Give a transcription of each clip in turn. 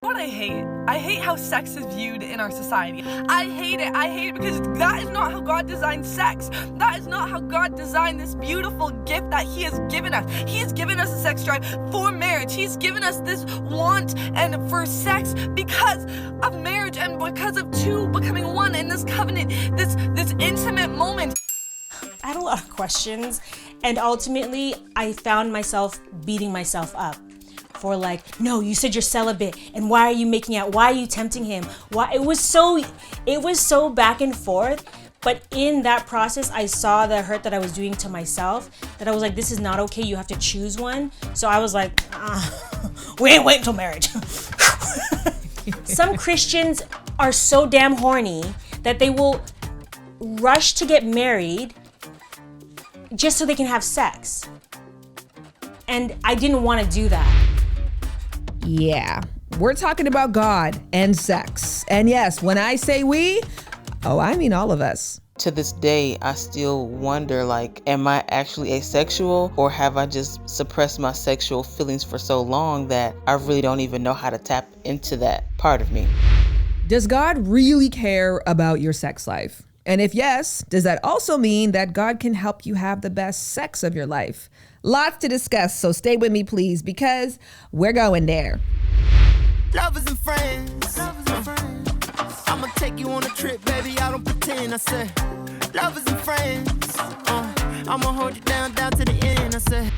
What I hate how sex is viewed in our society. I hate it because that is not how God designed sex. That is not how God designed this beautiful gift that He has given us. He has given us a sex drive for marriage. He's given us this want and for sex because of marriage and because of two becoming one in this covenant, this intimate moment. I had a lot of questions, and ultimately I found myself beating myself up for like, no, you said you're celibate, and why are you making out? Why are you tempting him? Why? It was so back and forth. But in that process, I saw the hurt that I was doing to myself, that I was like, this is not okay. You have to choose one. So I was like, we ain't waiting till marriage. Some Christians are so damn horny that they will rush to get married just so they can have sex. And I didn't want to do that. Yeah, we're talking about God and sex. And yes, when I say we, I mean all of us. To this day, I still wonder, like, am I actually asexual, or have I just suppressed my sexual feelings for so long that I really don't even know how to tap into that part of me? Does God really care about your sex life? And if yes, does that also mean that God can help you have the best sex of your life? Lots to discuss, so stay with me, please, because we're going there. Lovers and friends. I'ma take you on a trip, baby, I don't pretend. I said, lovers and friends. I'ma hold you down to the end. I said.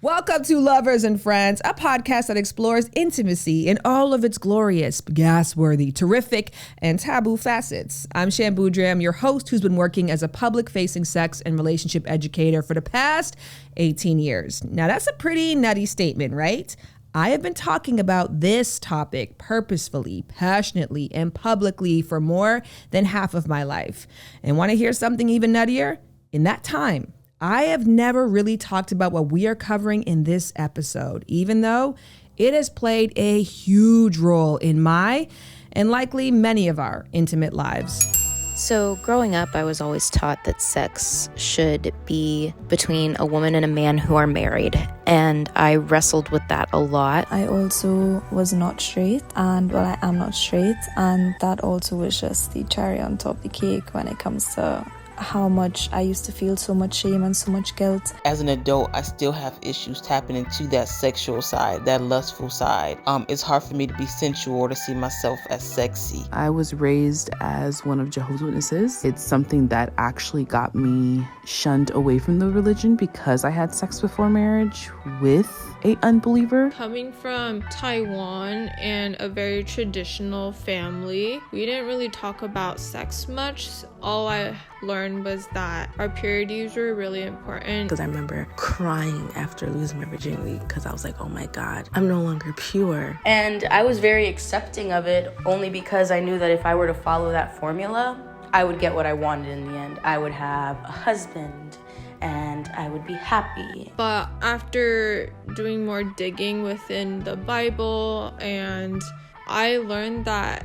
Welcome to Lovers and Friends, a podcast that explores intimacy in all of its glorious, gas-worthy, terrific, and taboo facets. I'm Shambu Dram, your host, who's been working as a public-facing sex and relationship educator for the past 18 years. Now, that's a pretty nutty statement, right? I have been talking about this topic purposefully, passionately, and publicly for more than half of my life. And want to hear something even nuttier? In that time, I have never really talked about what we are covering in this episode, even though it has played a huge role in my, and likely many of our, intimate lives. So growing up, I was always taught that sex should be between a woman and a man who are married. And I wrestled with that a lot. I also was not straight, and I am not straight. And that also was just the cherry on top of the cake when it comes to how much I used to feel so much shame and so much guilt. As an adult, I still have issues tapping into that sexual side, that lustful side. It's hard for me to be sensual or to see myself as sexy. I was raised as one of Jehovah's Witnesses. It's something that actually got me shunned away from the religion because I had sex before marriage with an unbeliever. Coming from Taiwan and a very traditional family, we didn't really talk about sex much. All I learned was that our purities were really important. Because I remember crying after losing my virginity because I was like, oh my God, I'm no longer pure. And I was very accepting of it only because I knew that if I were to follow that formula, I would get what I wanted in the end. I would have a husband and I would be happy. But after doing more digging within the Bible, and I learned that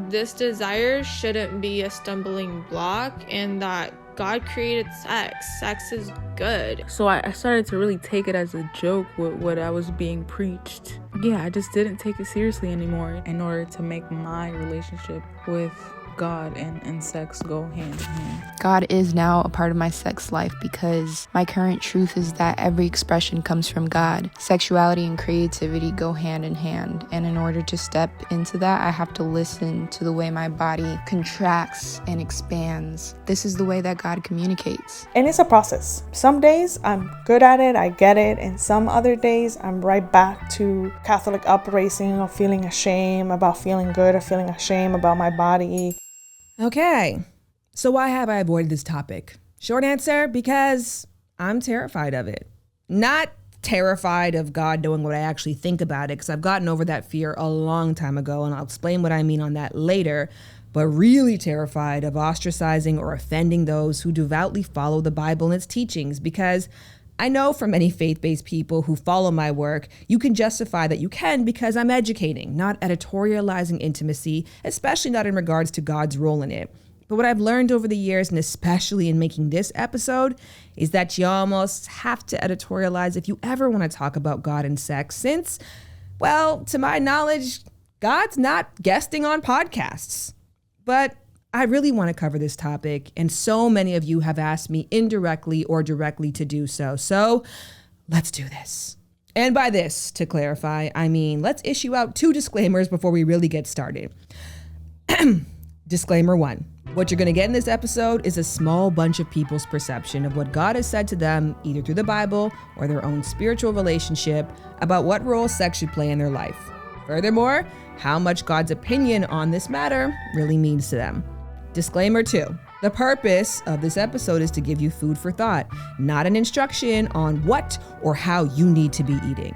this desire shouldn't be a stumbling block, and that God created sex. Sex is good. So I started to really take it as a joke with what I was being preached. Yeah, I just didn't take it seriously anymore in order to make my relationship with God and sex go hand in hand. God is now a part of my sex life because my current truth is that every expression comes from God. Sexuality and creativity go hand in hand, and in order to step into that, I have to listen to the way my body contracts and expands. This is the way that God communicates. And it's a process. Some days I'm good at it, I get it, and some other days I'm right back to Catholic uprising of feeling ashamed about feeling good or feeling ashamed about my body. Okay, so why have I avoided this topic? Short answer, because I'm terrified of it. Not terrified of God knowing what I actually think about it, because I've gotten over that fear a long time ago, and I'll explain what I mean on that later, but really terrified of ostracizing or offending those who devoutly follow the Bible and its teachings, because I know from many faith-based people who follow my work, you can justify that you can because I'm educating, not editorializing intimacy, especially not in regards to God's role in it. But what I've learned over the years, and especially in making this episode, is that you almost have to editorialize if you ever want to talk about God and sex, since, well, to my knowledge, God's not guesting on podcasts. But I really want to cover this topic, and so many of you have asked me indirectly or directly to do so. So let's do this. And by this, to clarify, I mean, let's issue out 2 disclaimers before we really get started. Disclaimer 1. What you're going to get in this episode is a small bunch of people's perception of what God has said to them, either through the Bible or their own spiritual relationship, about what role sex should play in their life. Furthermore, how much God's opinion on this matter really means to them. Disclaimer 2. The purpose of this episode is to give you food for thought, not an instruction on what or how you need to be eating.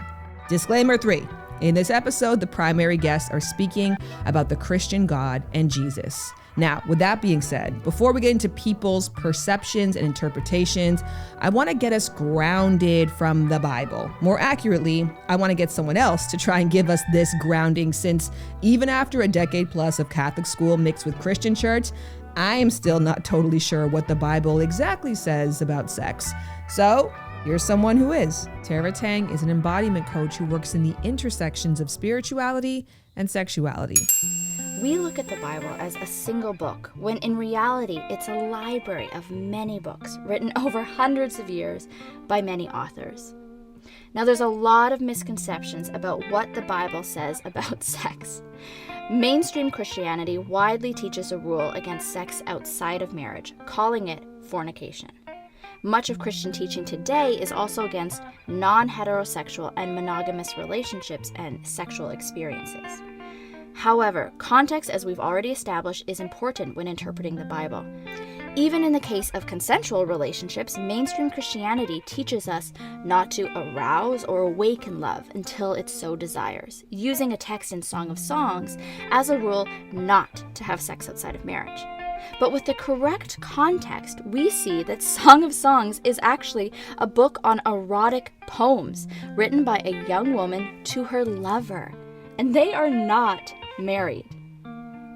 Disclaimer 3. In this episode, the primary guests are speaking about the Christian God and Jesus. Now, with that being said, before we get into people's perceptions and interpretations, I want to get us grounded from the Bible. More accurately, I want to get someone else to try and give us this grounding, since even after a decade plus of Catholic school mixed with Christian church, I am still not totally sure what the Bible exactly says about sex. So here's someone who is. Tara Teng is an embodiment coach who works in the intersections of spirituality and sexuality. We look at the Bible as a single book, when in reality it's a library of many books written over hundreds of years by many authors. Now, there's a lot of misconceptions about what the Bible says about sex. Mainstream Christianity widely teaches a rule against sex outside of marriage, calling it fornication. Much of Christian teaching today is also against non-heterosexual and monogamous relationships and sexual experiences. However, context, as we've already established, is important when interpreting the Bible. Even in the case of consensual relationships, mainstream Christianity teaches us not to arouse or awaken love until it so desires, using a text in Song of Songs as a rule not to have sex outside of marriage. But with the correct context, we see that Song of Songs is actually a book on erotic poems written by a young woman to her lover, and they are not married.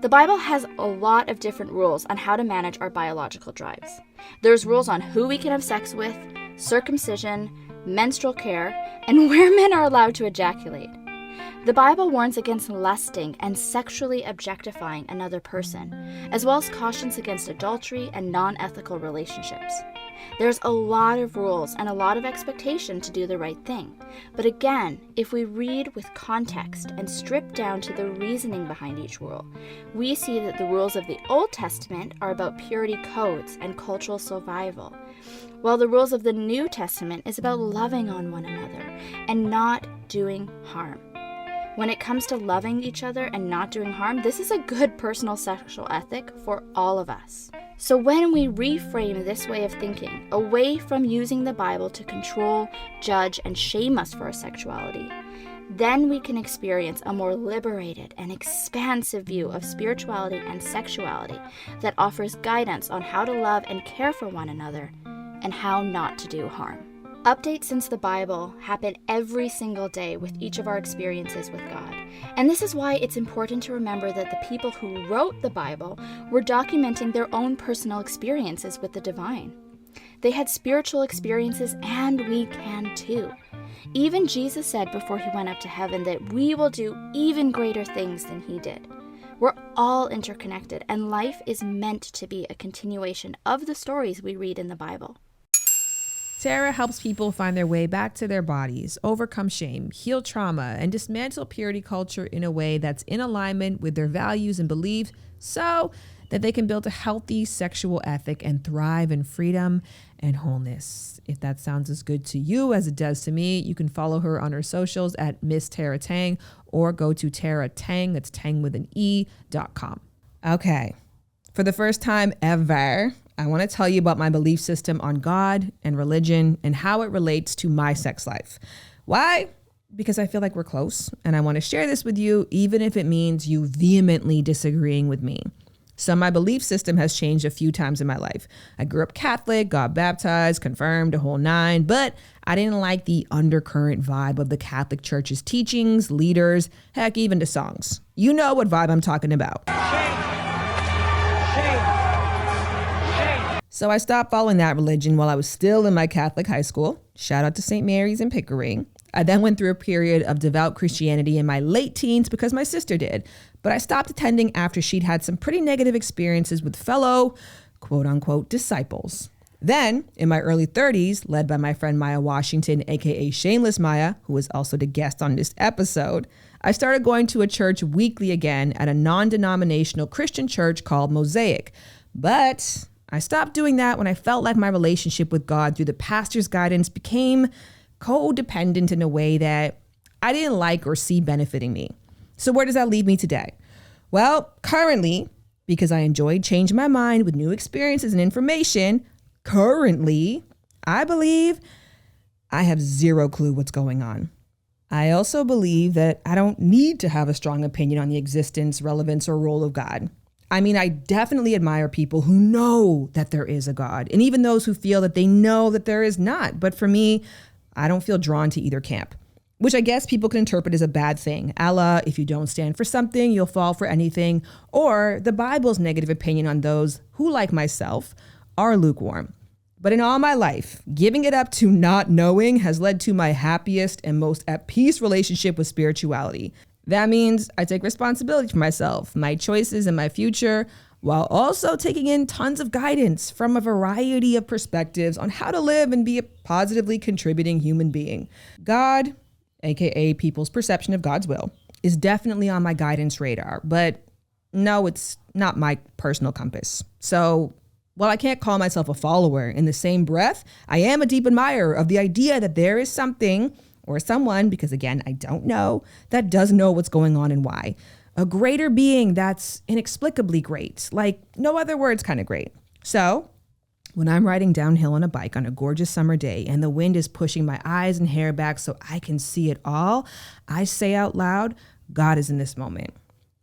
The Bible has a lot of different rules on how to manage our biological drives. There's rules on who we can have sex with, circumcision, menstrual care, and where men are allowed to ejaculate. The Bible warns against lusting and sexually objectifying another person, as well as cautions against adultery and non-ethical relationships. There's a lot of rules and a lot of expectation to do the right thing. But again, if we read with context and strip down to the reasoning behind each rule, we see that the rules of the Old Testament are about purity codes and cultural survival, while the rules of the New Testament is about loving on one another and not doing harm. When it comes to loving each other and not doing harm, this is a good personal sexual ethic for all of us. So when we reframe this way of thinking, away from using the Bible to control, judge, and shame us for our sexuality, then we can experience a more liberated and expansive view of spirituality and sexuality that offers guidance on how to love and care for one another and how not to do harm. Updates since the Bible happen every single day with each of our experiences with God. And this is why it's important to remember that the people who wrote the Bible were documenting their own personal experiences with the divine. They had spiritual experiences, and we can too. Even Jesus said before he went up to heaven that we will do even greater things than he did. We're all interconnected, and life is meant to be a continuation of the stories we read in the Bible. Tara helps people find their way back to their bodies, overcome shame, heal trauma, and dismantle purity culture in a way that's in alignment with their values and beliefs so that they can build a healthy sexual ethic and thrive in freedom and wholeness. If that sounds as good to you as it does to me, you can follow her on her socials at Miss Tara Teng or go to Tara Teng, that's Teng with an E.com. Okay, for the first time ever, I want to tell you about my belief system on God and religion and how it relates to my sex life. Why? Because I feel like we're close, and I want to share this with you, even if it means you vehemently disagreeing with me. So my belief system has changed a few times in my life. I grew up Catholic, got baptized, confirmed, a whole nine, but I didn't like the undercurrent vibe of the Catholic Church's teachings, leaders, heck, even the songs. You know what vibe I'm talking about. Shame. So I stopped following that religion while I was still in my Catholic high school. Shout out to St. Mary's in Pickering. I then went through a period of devout Christianity in my late teens because my sister did. But I stopped attending after she'd had some pretty negative experiences with fellow, quote unquote, disciples. Then, in my early 30s, led by my friend Maya Washington, aka Shameless Maya, who was also the guest on this episode, I started going to a church weekly again at a non-denominational Christian church called Mosaic. But I stopped doing that when I felt like my relationship with God through the pastor's guidance became codependent in a way that I didn't like or see benefiting me. So where does that leave me today? Well, currently, because I enjoyed changing my mind with new experiences and information, currently, I believe I have zero clue what's going on. I also believe that I don't need to have a strong opinion on the existence, relevance, or role of God. I mean, I definitely admire people who know that there is a God, and even those who feel that they know that there is not. But for me, I don't feel drawn to either camp, which I guess people can interpret as a bad thing. A la, if you don't stand for something, you'll fall for anything. Or the Bible's negative opinion on those who, like myself, are lukewarm. But in all my life, giving it up to not knowing has led to my happiest and most at peace relationship with spirituality. That means I take responsibility for myself, my choices, and my future, while also taking in tons of guidance from a variety of perspectives on how to live and be a positively contributing human being. God, aka people's perception of God's will, is definitely on my guidance radar, but no, it's not my personal compass. So while I can't call myself a follower, in the same breath, I am a deep admirer of the idea that there is something or someone, because again, I don't know, that does know what's going on and why. A greater being that's inexplicably great, like no other words kind of great. So when I'm riding downhill on a bike on a gorgeous summer day and the wind is pushing my eyes and hair back so I can see it all, I say out loud, God is in this moment.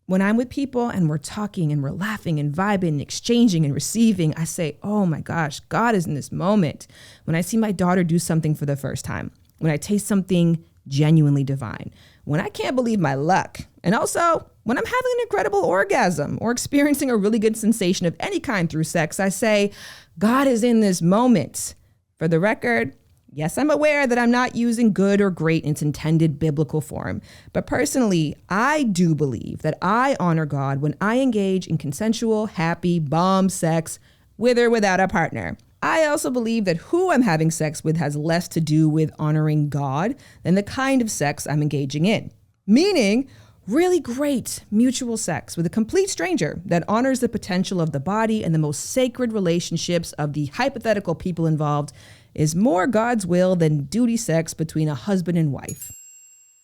When I'm with people and we're talking and we're laughing and vibing and exchanging and receiving, I say, oh my gosh, God is in this moment. When I see my daughter do something for the first time, when I taste something genuinely divine, when I can't believe my luck, and also when I'm having an incredible orgasm or experiencing a really good sensation of any kind through sex, I say, God is in this moment. For the record, yes, I'm aware that I'm not using good or great in its intended biblical form, but personally, I do believe that I honor God when I engage in consensual, happy, bomb sex with or without a partner. I also believe that who I'm having sex with has less to do with honoring God than the kind of sex I'm engaging in. Meaning, really great mutual sex with a complete stranger that honors the potential of the body and the most sacred relationships of the hypothetical people involved is more God's will than duty sex between a husband and wife.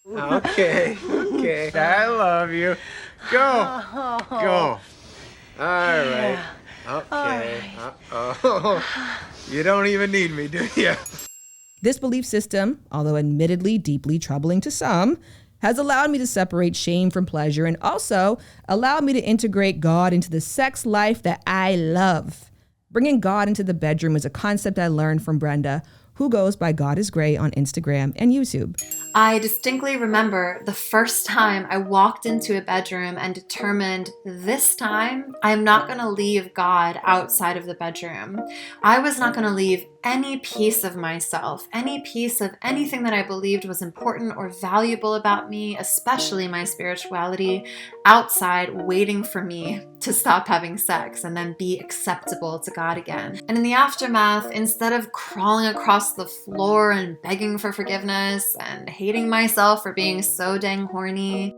Okay, I love you. Go. All right. Okay. You don't even need me, do you? This belief system, although admittedly deeply troubling to some, has allowed me to separate shame from pleasure and also allowed me to integrate God into the sex life that I love. Bringing God into the bedroom is a concept I learned from Brenda, who goes by God is Gray on Instagram and YouTube. I distinctly remember the first time I walked into a bedroom and determined this time I am not going to leave God outside of the bedroom. I was not going to leave any piece of myself, any piece of anything that I believed was important or valuable about me, especially my spirituality, outside waiting for me to stop having sex and then be acceptable to God again. And in the aftermath, instead of crawling across the floor and begging for forgiveness and hating myself for being so dang horny,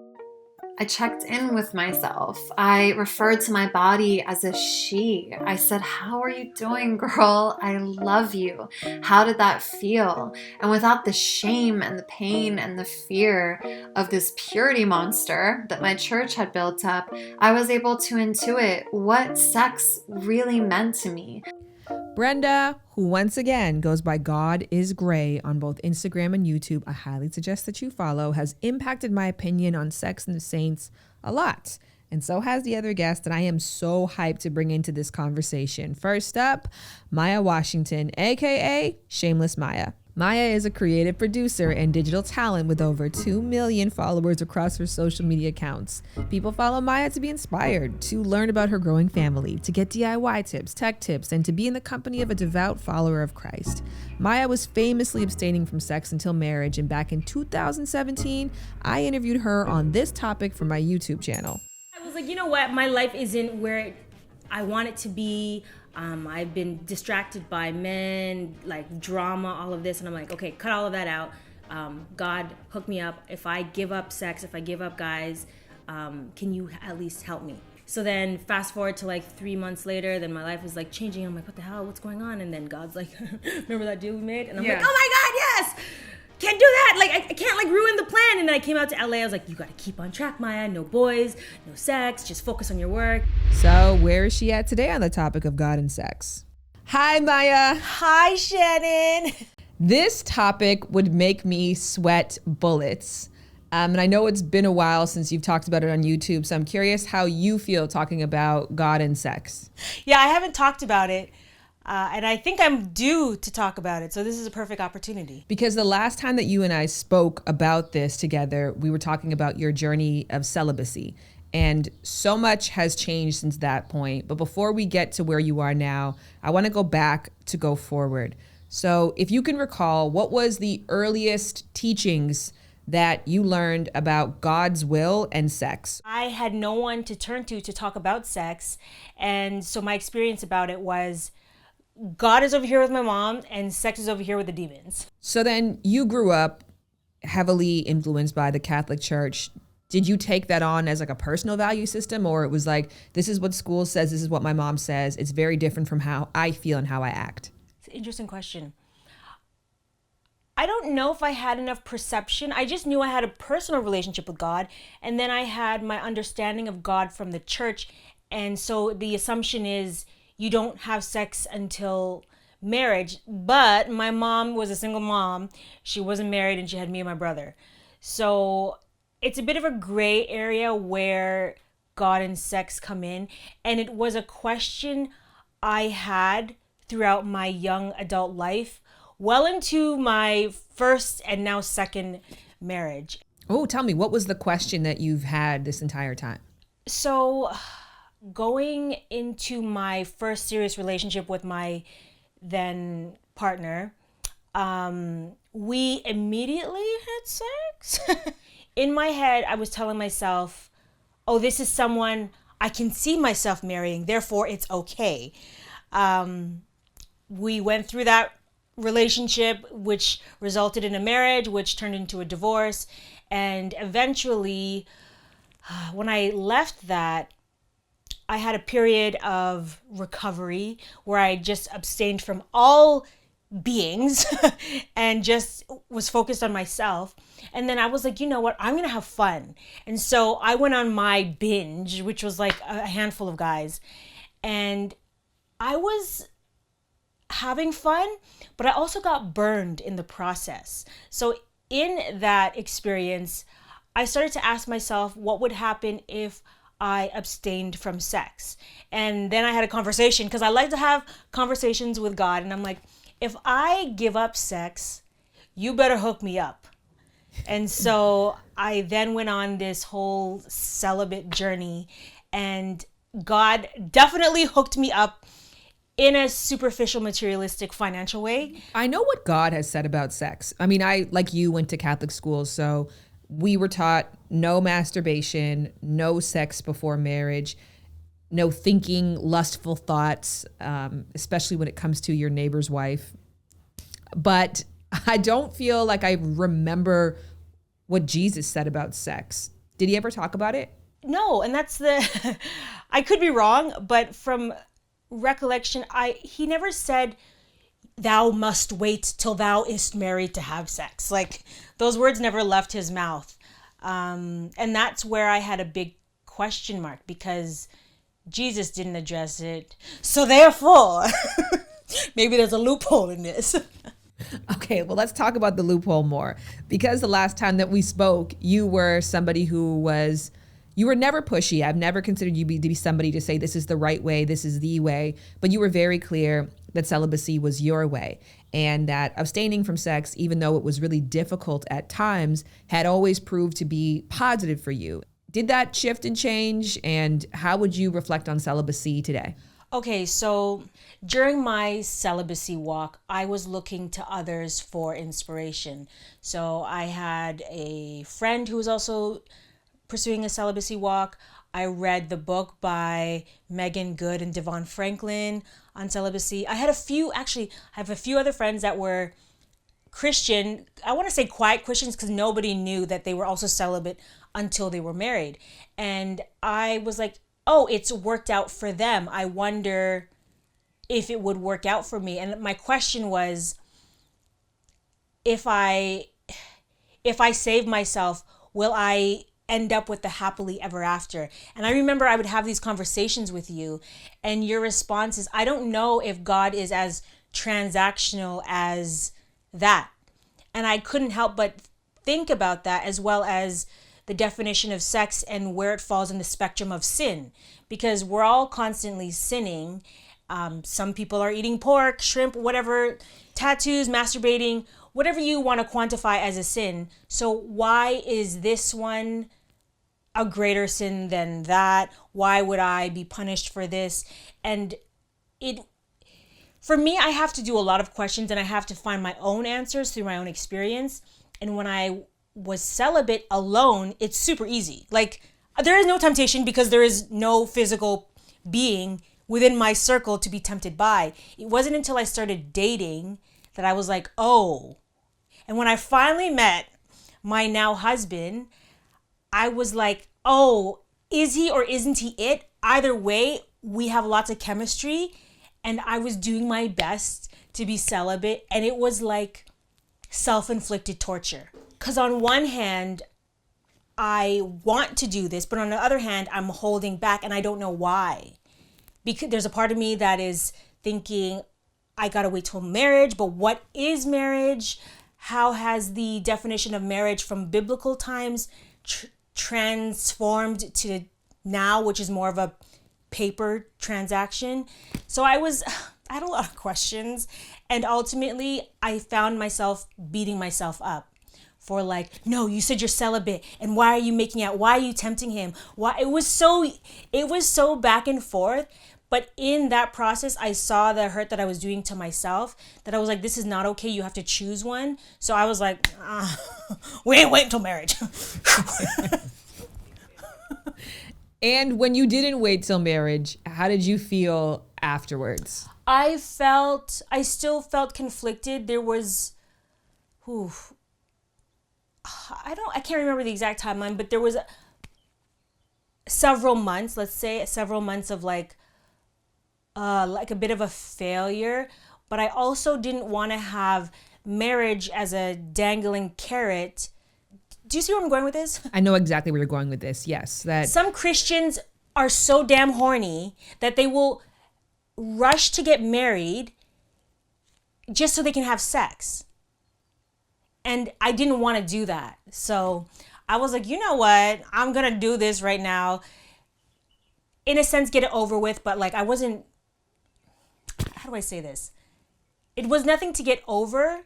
I checked in with myself. I referred to my body as a she. I said, how are you doing, girl? I love you. How did that feel? And without the shame and the pain and the fear of this purity monster that my church had built up, I was able to intuit what sex really meant to me. Brenda, who once again goes by God is Gray on both Instagram and YouTube, I highly suggest that you follow, has impacted my opinion on sex and the saints a lot. And so has the other guest that I am so hyped to bring into this conversation. First up, Maya Washington, aka Shameless Maya. Maya is a creative producer and digital talent with over 2 million followers across her social media accounts. People follow Maya to be inspired, to learn about her growing family, to get DIY tips, tech tips, and to be in the company of a devout follower of Christ. Maya was famously abstaining from sex until marriage, and back in 2017, I interviewed her on this topic for my YouTube channel. I was like, you know what? My life isn't where I want it to be. I've been distracted by men, like drama, all of this. And I'm like, okay, cut all of that out. God, hook me up. If I give up sex, if I give up guys, can you at least help me? So then fast forward to like 3 months later, then my life is like changing. I'm like, what the hell? What's going on? And then God's like, remember that deal we made? And I'm like, oh my God, yes! Can't do that. Like, I can't like ruin the plan. And then I came out to LA. I was like, you got to keep on track, Maya. No boys, no sex. Just focus on your work. So where is she at today on the topic of God and sex? Hi, Maya. Hi, Shannon. This topic would make me sweat bullets. And I know it's been a while since you've talked about it on YouTube. So I'm curious how you feel talking about God and sex. Yeah, I haven't talked about it. And I think I'm due to talk about it. So this is a perfect opportunity. Because the last time that you and I spoke about this together, we were talking about your journey of celibacy. And so much has changed since that point. But before we get to where you are now, I want to go back to go forward. So if you can recall, what was the earliest teachings that you learned about God's will and sex? I had no one to turn to talk about sex. And so my experience about it was God is over here with my mom and sex is over here with the demons. So then you grew up heavily influenced by the Catholic Church. Did you take that on as like a personal value system, or it was like, this is what school says, this is what my mom says, it's very different from how I feel and how I act? It's an interesting question. I don't know if I had enough perception. I just knew I had a personal relationship with God, and then I had my understanding of God from the church. And so the assumption is you don't have sex until marriage. But my mom was a single mom. She wasn't married and she had me and my brother. So it's a bit of a gray area where God and sex come in. And it was a question I had throughout my young adult life, well into my first and now second marriage. Oh, tell me, what was the question that you've had this entire time? So going into my first serious relationship with my then partner, we immediately had sex. In my head, I was telling myself, oh, this is someone I can see myself marrying, therefore it's okay. We went through that relationship, which resulted in a marriage, which turned into a divorce. And eventually, when I left that, I had a period of recovery where I just abstained from all beings and just was focused on myself. And then I was like, you know what? I'm going to have fun. And so I went on my binge, which was like a handful of guys. And I was having fun, but I also got burned in the process. So in that experience, I started to ask myself what would happen if I abstained from sex. And then I had a conversation, because I like to have conversations with God. And I'm like, if I give up sex, you better hook me up. And so I then went on this whole celibate journey, and God definitely hooked me up in a superficial, materialistic, financial way. I know what God has said about sex. I mean, I, like you, went to Catholic school, so we were taught no masturbation, no sex before marriage, no thinking lustful thoughts, especially when it comes to your neighbor's wife. But I don't feel like I remember what Jesus said about sex. Did he ever talk about it? No, and that's the, I could be wrong, but from recollection, he never said, thou must wait till thou is married to have sex. Like, those words never left his mouth. And that's where I had a big question mark, because Jesus didn't address it. So therefore, maybe there's a loophole in this. Okay, well, let's talk about the loophole more. Because the last time that we spoke, you were somebody you were never pushy. I've never considered you to be somebody to say this is the right way, this is the way. But you were very clear that celibacy was your way. and that abstaining from sex, even though it was really difficult at times, had always proved to be positive for you. Did that shift and change? And how would you reflect on celibacy today? Okay, so during my celibacy walk, I was looking to others for inspiration. So I had a friend who was also pursuing a celibacy walk. I read the book by Megan Good and Devon Franklin on celibacy. I have a few other friends that were Christian. I want to say quiet Christians because nobody knew that they were also celibate until they were married. And I was like, oh, it's worked out for them. I wonder if it would work out for me. And my question was, if I save myself, will I end up with the happily ever after? And I remember I would have these conversations with you, and your response is, I don't know if God is as transactional as that. And I couldn't help but think about that, as well as the definition of sex and where it falls in the spectrum of sin, because we're all constantly sinning. Some people are eating pork, shrimp, whatever, tattoos, masturbating, whatever you want to quantify as a sin. So why is this one a greater sin than that? Why would I be punished for this? And for me, I have to do a lot of questions, and I have to find my own answers through my own experience. And when I was celibate alone, it's super easy. Like, there is no temptation because there is no physical being within my circle to be tempted by. It wasn't until I started dating that I was like, oh. And when I finally met my now husband, I was like, oh, is he or isn't he it? Either way, we have lots of chemistry. And I was doing my best to be celibate, and it was like self-inflicted torture. Because on one hand, I want to do this, but on the other hand, I'm holding back, and I don't know why. Because there's a part of me that is thinking, I gotta wait till marriage, but what is marriage? How has the definition of marriage from biblical times transformed to now, which is more of a paper transaction? So I had a lot of questions, and ultimately I found myself beating myself up for like, no, you said you're celibate, and why are you making out? Why are you tempting him? Why? It was so back and forth. But in that process, I saw the hurt that I was doing to myself, that I was like, this is not okay. You have to choose one. So I was like, we ain't waiting till marriage. And when you didn't wait till marriage, how did you feel afterwards? I still felt conflicted. There was, I can't remember the exact timeline, but there was several months of like a bit of a failure. But I also didn't want to have marriage as a dangling carrot. Do you see where I'm going with this? I know exactly where you're going with this. Yes. That some Christians are so damn horny that they will rush to get married just so they can have sex. And I didn't want to do that. So I was like, you know what? I'm going to do this right now. In a sense, get it over with. But like, I wasn't, how do I say this? It was nothing to get over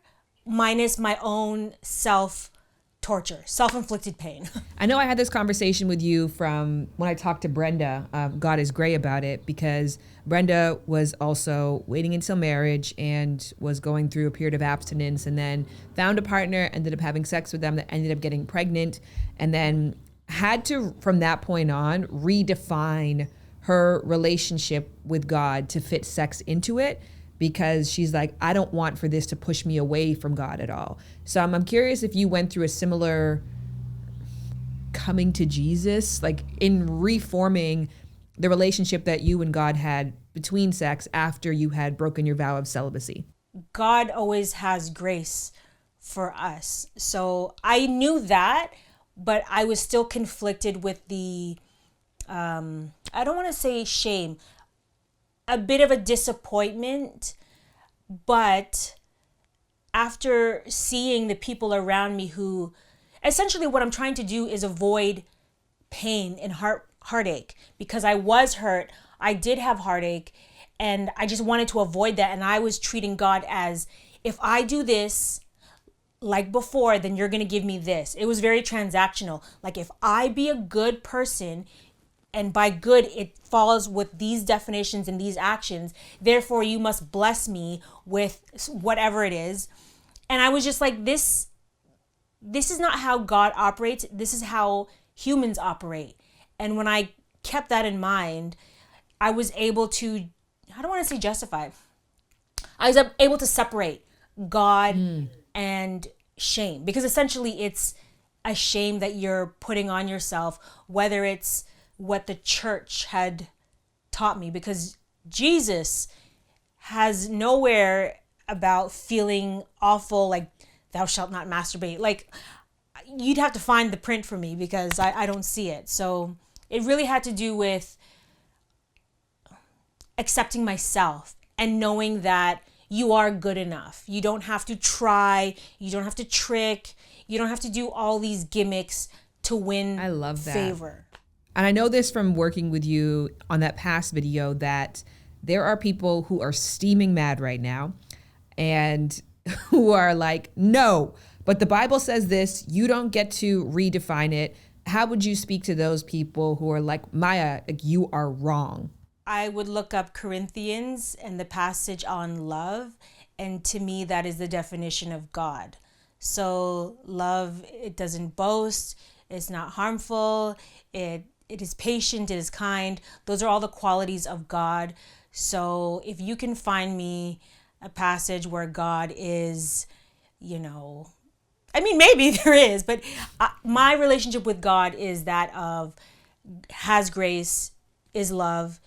minus my own self-torture, self-inflicted pain. I know I had this conversation with you from when I talked to Brenda, God is Gray, about it, because Brenda was also waiting until marriage and was going through a period of abstinence, and then found a partner, ended up having sex with them, that ended up getting pregnant, and then had to, from that point on, redefine her relationship with God to fit sex into it, because she's like, I don't want for this to push me away from God at all. So I'm curious if you went through a similar coming to Jesus, like in reforming the relationship that you and God had between sex after you had broken your vow of celibacy. God always has grace for us. So I knew that, but I was still conflicted with the, I don't want to say shame, a bit of a disappointment. But after seeing the people around me who, essentially what I'm trying to do is avoid pain and heartache, because I was hurt, I did have heartache, and I just wanted to avoid that. And I was treating God as if I do this like before, then you're going to give me this. It was very transactional. Like if I be a good person, and by good, it falls with these definitions and these actions, therefore you must bless me with whatever it is. And I was just like, this is not how God operates. This is how humans operate. And when I kept that in mind, I was able to, I don't want to say justify, I was able to separate God and shame, because essentially it's a shame that you're putting on yourself, whether it's what the church had taught me, because Jesus has nowhere about feeling awful, like thou shalt not masturbate. Like you'd have to find the print for me because I don't see it. So it really had to do with accepting myself and knowing that you are good enough. You don't have to try. You don't have to trick. You don't have to do all these gimmicks to win I love that. favor. And I know this from working with you on that past video that there are people who are steaming mad right now and who are like, no, but the Bible says this, you don't get to redefine it. How would you speak to those people who are like, Maya, like, you are wrong? I would look up Corinthians and the passage on love, and to me that is the definition of God. So love, it doesn't boast, it's not harmful, it is patient, it is kind. Those are all the qualities of God. So if you can find me a passage where God is, I mean, maybe there is, but my relationship with God is that of has grace, is love,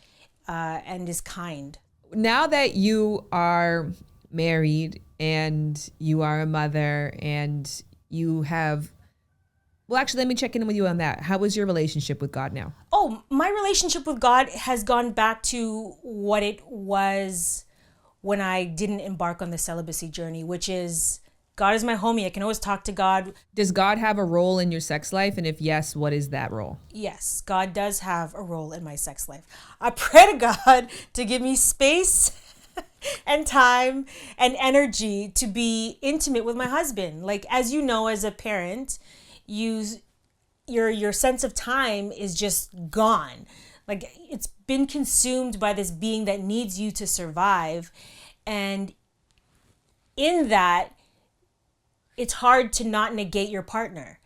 and is kind. Now that you are married and you are a mother and you have, well, actually, let me check in with you on that. How is your relationship with God now? Oh, my relationship with God has gone back to what it was when I didn't embark on the celibacy journey, which is God is my homie. I can always talk to God. Does God have a role in your sex life? And if yes, what is that role? Yes, God does have a role in my sex life. I pray to God to give me space and time and energy to be intimate with my husband. Like, as you know, as a parent, your sense of time is just gone. Like, it's been consumed by this being that needs you to survive. And in that, it's hard to not negate your partner.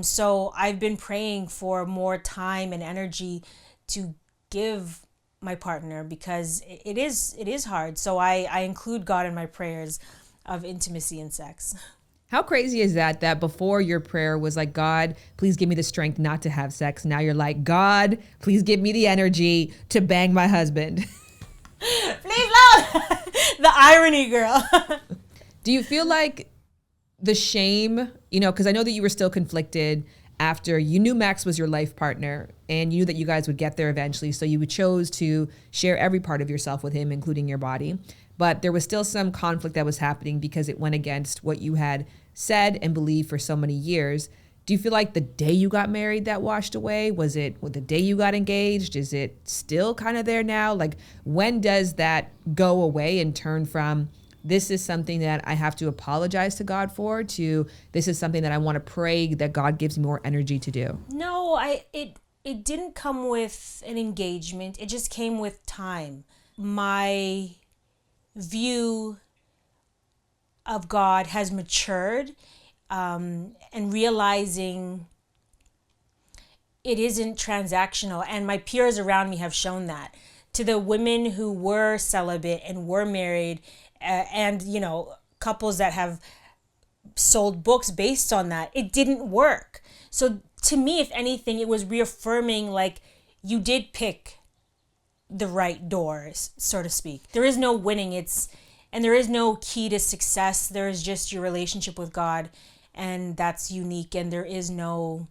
So I've been praying for more time and energy to give my partner, because it is hard. So I include God in my prayers of intimacy and sex. How crazy is that before your prayer was like, God, please give me the strength not to have sex. Now you're like, God, please give me the energy to bang my husband. Please, Lord. The irony, girl. Do you feel like the shame, because I know that you were still conflicted after you knew Max was your life partner and you knew that you guys would get there eventually. So you chose to share every part of yourself with him, including your body. But there was still some conflict that was happening because it went against what you had said and believed for so many years. Do you feel like the day you got married that washed away? Was it the day you got engaged? Is it still kind of there now? Like, when does that go away and turn from this is something that I have to apologize to God for to this is something that I want to pray that God gives me more energy to do? No, it didn't come with an engagement. It just came with time. My view of God has matured, and realizing it isn't transactional. And my peers around me have shown that. To the women who were celibate and were married, and couples that have sold books based on that, it didn't work. So to me, if anything, it was reaffirming, like, you did pick the right doors, so to speak. There is no winning, and there is no key to success. There is just your relationship with God, and that's unique, and there's no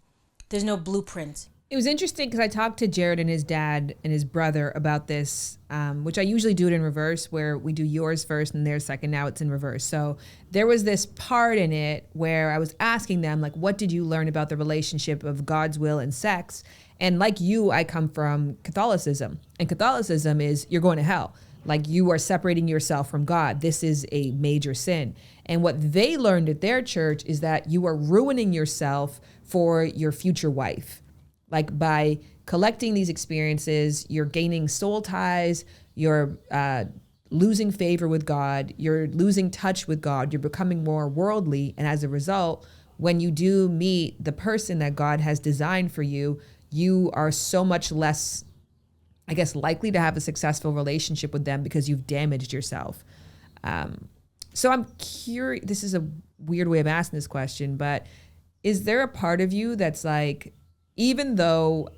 blueprint. It was interesting because I talked to Jared and his dad and his brother about this, which I usually do it in reverse, where we do yours first and theirs second. Now it's in reverse. So there was this part in it where I was asking them, like, what did you learn about the relationship of God's will and sex? And like you, I come from Catholicism. And Catholicism is you're going to hell. Like you are separating yourself from God. This is a major sin. And what they learned at their church is that you are ruining yourself for your future wife. Like by collecting these experiences, you're gaining soul ties, you're losing favor with God, you're losing touch with God, you're becoming more worldly. And as a result, when you do meet the person that God has designed for you, you are so much less, I guess, likely to have a successful relationship with them because you've damaged yourself. So I'm curious, this is a weird way of asking this question, but is there a part of you that's like, even though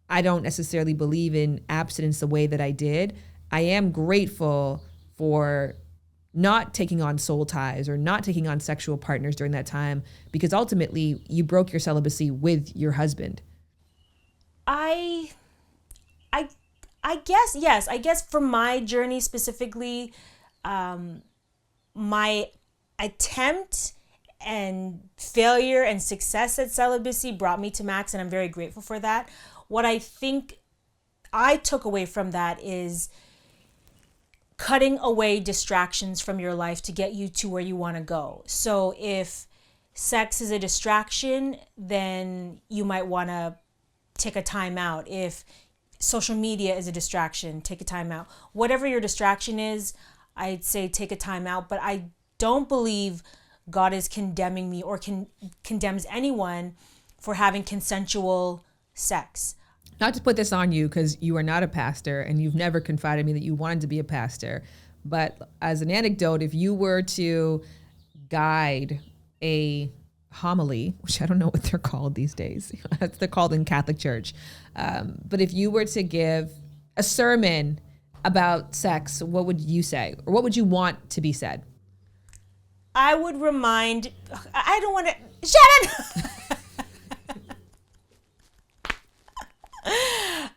I don't necessarily believe in abstinence the way that I did, I am grateful for not taking on soul ties or not taking on sexual partners during that time, because ultimately you broke your celibacy with your husband? I guess, yes. I guess for my journey specifically, my attempt and failure and success at celibacy brought me to Max, and I'm very grateful for that. What I think I took away from that is cutting away distractions from your life to get you to where you want to go. So if sex is a distraction, then you might want to take a time out. If social media is a distraction, take a time out. Whatever your distraction is, I'd say take a time out. But I don't believe God is condemning me or condemns anyone for having consensual sex. Not to put this on you, because you are not a pastor and you've never confided in me that you wanted to be a pastor. But as an anecdote, if you were to guide a homily, which I don't know what they're called these days, they're called in Catholic Church. But if you were to give a sermon about sex, what would you say? Or what would you want to be said? I would remind, I don't want to, Shannon!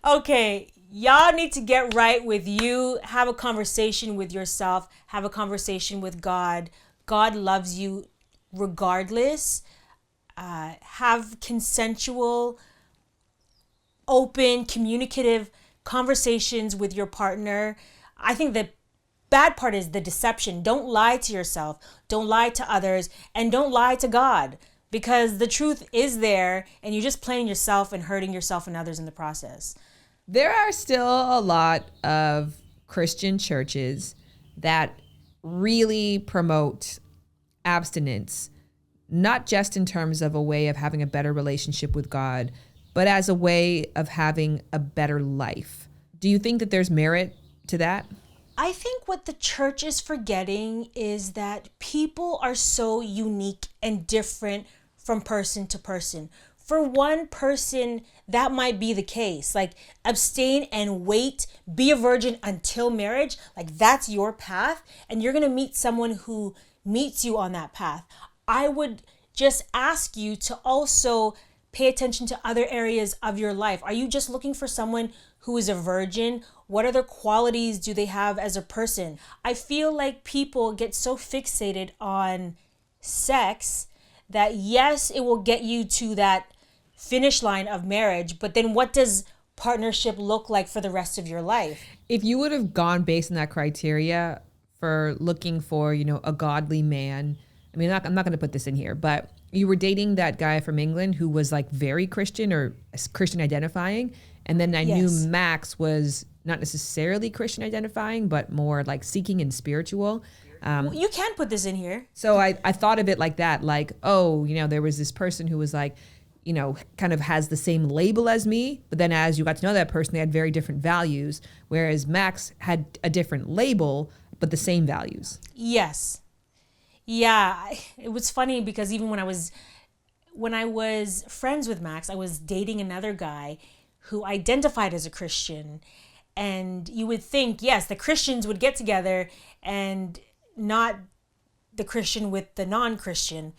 Okay, y'all need to get right with you. Have a conversation with yourself. Have a conversation with God. God loves you regardless. Have consensual, open, communicative conversations with your partner. I think the bad part is the deception. Don't lie to yourself. Don't lie to others. And don't lie to God. Because the truth is there and you're just playing yourself and hurting yourself and others in the process. There are still a lot of Christian churches that really promote abstinence, not just in terms of a way of having a better relationship with God, but as a way of having a better life. Do you think that there's merit to that? I think what the church is forgetting is that people are so unique and different from person to person. For one person, that might be the case. Like, abstain and wait, be a virgin until marriage. Like, that's your path. And you're going to meet someone who meets you on that path. I would just ask you to also pay attention to other areas of your life. Are you just looking for someone who is a virgin? What other qualities do they have as a person? I feel like people get so fixated on sex that yes, it will get you to that finish line of marriage, but then what does partnership look like for the rest of your life? If you would have gone based on that criteria for looking for, a godly man, I mean, I'm not going to put this in here, but you were dating that guy from England who was like very Christian or Christian identifying. And then I knew Max was not necessarily Christian identifying, but more like seeking and spiritual. You can put this in here. So I thought of it like that, like, there was this person who was like, kind of has the same label as me, but then as you got to know that person, they had very different values, whereas Max had a different label, but the same values. Yes. Yeah, it was funny because even when I was friends with Max, I was dating another guy who identified as a Christian. And you would think, yes, the Christians would get together and not the Christian with the non-Christian.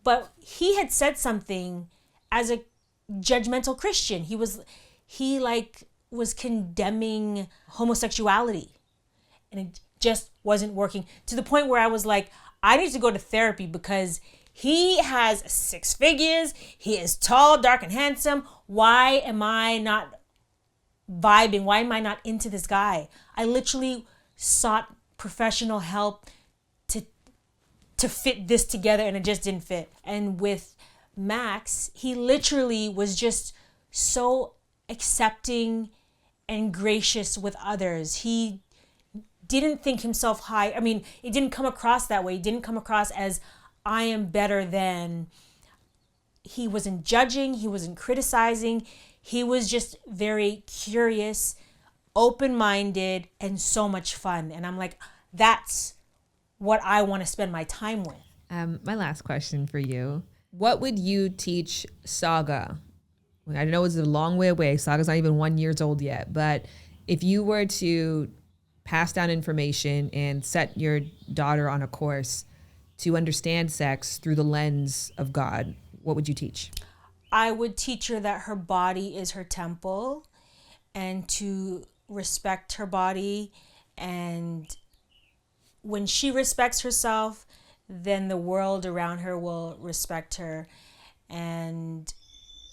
But he had said something as a judgmental Christian. He was condemning homosexuality, and it just wasn't working, to the point where I was like, I need to go to therapy because he has 6 figures. He is tall, dark, and handsome. Why am I not vibing? Why am I not into this guy? I literally sought professional help to fit this together, and it just didn't fit. And with Max, he literally was just so accepting and gracious with others. He didn't think himself high. I mean, it didn't come across that way. It didn't come across as I am better than. He wasn't judging. He wasn't criticizing. He was just very curious, open-minded, and so much fun. And I'm like, that's what I want to spend my time with. My last question for you. What would you teach Saga? I know it's a long way away. Saga's not even 1 year old yet. But if you were to pass down information and set your daughter on a course to understand sex through the lens of God, what would you teach? I would teach her that her body is her temple and to respect her body. And when she respects herself, then the world around her will respect her. And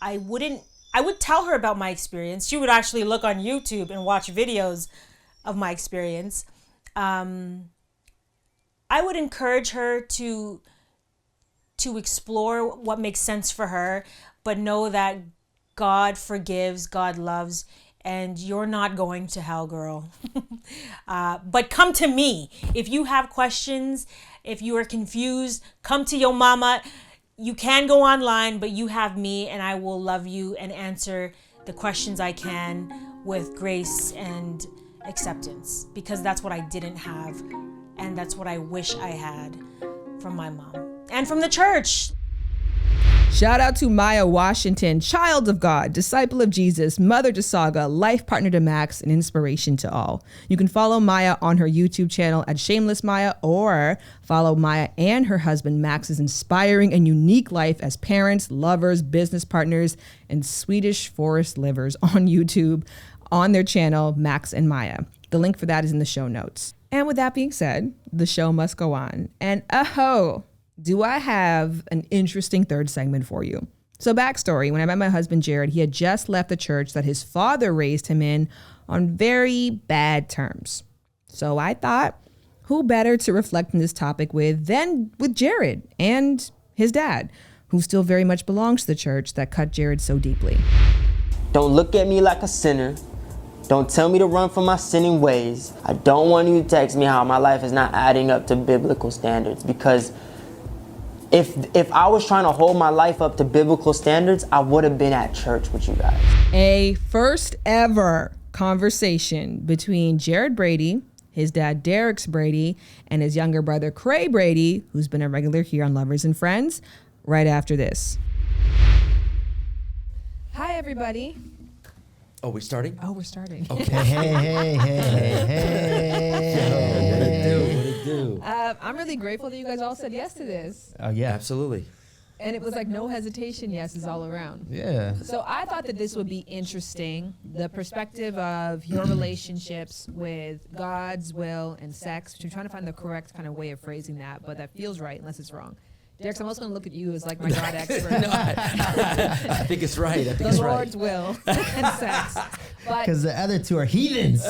I would tell her about my experience. She would actually look on YouTube and watch videos of my experience. I would encourage her to explore what makes sense for her, but know that God forgives, God loves, and you're not going to hell, girl. But come to me. If you have questions, if you are confused, come to your mama. You can go online, but you have me, and I will love you and answer the questions I can with grace and acceptance, because that's what I didn't have, and that's what I wish I had from my mom and from the church. Shout out to Maya Washington, child of God, disciple of Jesus, mother to Saga, life partner to Max, and inspiration to all. You can follow Maya on her YouTube channel at Shameless Maya, or follow Maya and her husband Max's inspiring and unique life as parents, lovers, business partners, and Swedish forest livers on YouTube on their channel, Max and Maya. The link for that is in the show notes. And with that being said, the show must go on. And do I have an interesting third segment for you. So backstory, when I met my husband, Jared, he had just left the church that his father raised him in on very bad terms. So I thought, who better to reflect on this topic with than with Jared and his dad, who still very much belongs to the church that cut Jared so deeply. Don't look at me like a sinner. Don't tell me to run from my sinning ways. I don't want you to text me how my life is not adding up to biblical standards, because if I was trying to hold my life up to biblical standards, I would have been at church with you guys. A first ever conversation between Jared Brady, his dad Derrex Brady, and his younger brother Cray Brady, who's been a regular here on Lovers and Friends, right after this. Hi, everybody. Oh, we're starting? Oh, we're starting. Okay. Hey. What it do? I'm really grateful that you guys all said yes to this. Oh, yeah, absolutely. And it was like no hesitation yeses all around. Yeah. So I thought that this would be interesting, the perspective of your relationships with God's will and sex. I'm trying to find the correct kind of way of phrasing that, but that feels right unless it's wrong. Derrex, I'm also going to look at you as like my God expert. No, I think it's right. I think it's right. The Lord's will and sex. Because the other two are heathens.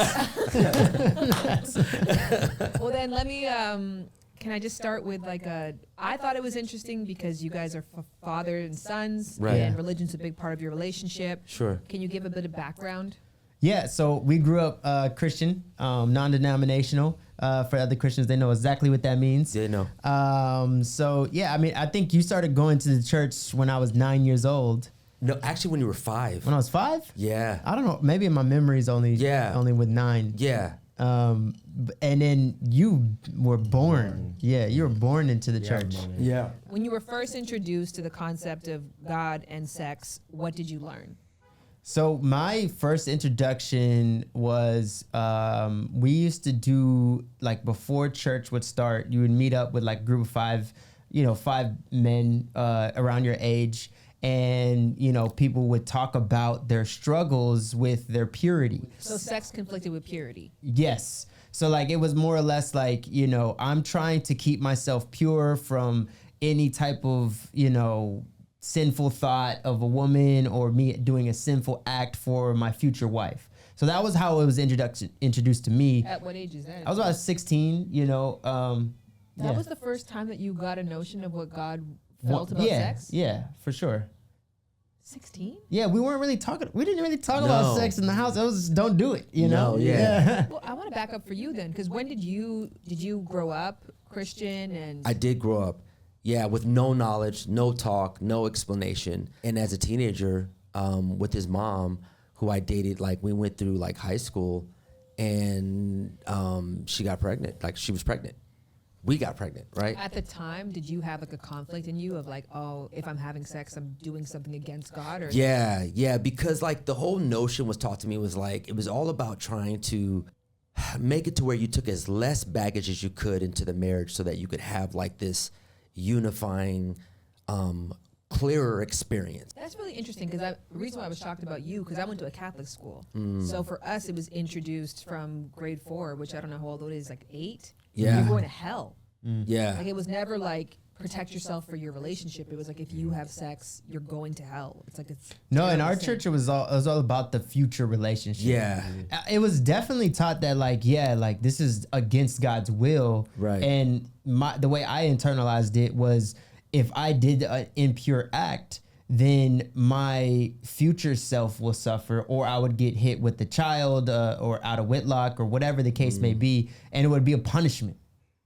Well, then let me, can I just start with I thought it was interesting because you guys are father and sons, right, and religion's a big part of your relationship. Sure. Can you give a bit of background? Yeah, so we grew up Christian, non-denominational. For other Christians, they know exactly what that means. They know. So, yeah, I mean, I think you started going to the church when I was 9 years old. No, actually, when you were 5. When I was 5? Yeah. I don't know. Maybe my memory is only with 9. Yeah. And then you were born. Yeah, you were born into the church. Yeah. When you were first introduced to the concept of God and sex, what did you learn? So my first introduction was we used to do, like, before church would start, you would meet up with like a group of 5 men around your age, and people would talk about their struggles with their purity. So sex conflicted with purity. Yes. So like it was more or less like, I'm trying to keep myself pure from any type of, sinful thought of a woman or me doing a sinful act for my future wife. So that was how it was introduced to me. At what age is that? I was about 16, you know. That was the first time that you got a notion of what God felt about sex? Yeah, for sure. 16? Yeah, we didn't really talk about sex in the house. It was don't do it, you know? Yeah. Well, I want to back up for you then, because when did you grow up Christian? And I did grow up, with no knowledge, no talk, no explanation. And as a teenager, with his mom, who I dated, like we went through like high school, and she got pregnant. Like she was pregnant. We got pregnant, right? At the time, did you have like a conflict in you of like, oh, if I'm having sex, I'm doing something against God? Or Yeah, because like the whole notion was taught to me was like, it was all about trying to make it to where you took as less baggage as you could into the marriage so that you could have like this unifying, clearer experience. That's really interesting, because the reason why I was shocked about you, because I went to a Catholic school. Mm. So for us, it was introduced from grade 4, which I don't know how old it is, like 8. Yeah. You're going to hell. Yeah. Like it was never like protect yourself for your relationship. It was like if you have sex, you're going to hell. It's like it's No, in our sin. church it was all about the future relationship. Yeah. It was definitely taught that like this is against God's will. Right. And the way I internalized it was, if I did an impure act, then my future self will suffer, or I would get hit with the child or out of wedlock or whatever the case may be, and it would be a punishment.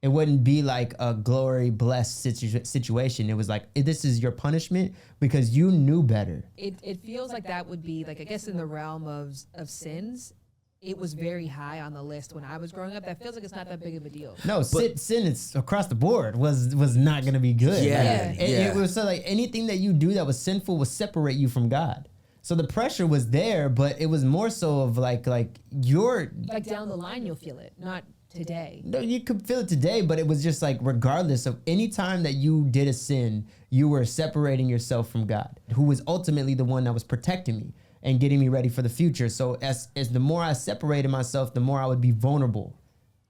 It wouldn't be like a glory blessed situation. It was like, this is your punishment because you knew better. It feels like that would be like, I guess in the realm of sins, it was very high on the list when I was growing up. That feels like it's not that big of a deal. No, sin is across the board was not going to be good. Yeah, It was so like anything that you do that was sinful would separate you from God. So the pressure was there, but it was more so of like you're Like down the line, you'll feel it, not today. No, you could feel it today, but it was just like, regardless of any time that you did a sin, you were separating yourself from God, who was ultimately the one that was protecting me and getting me ready for the future. So as the more I separated myself, the more I would be vulnerable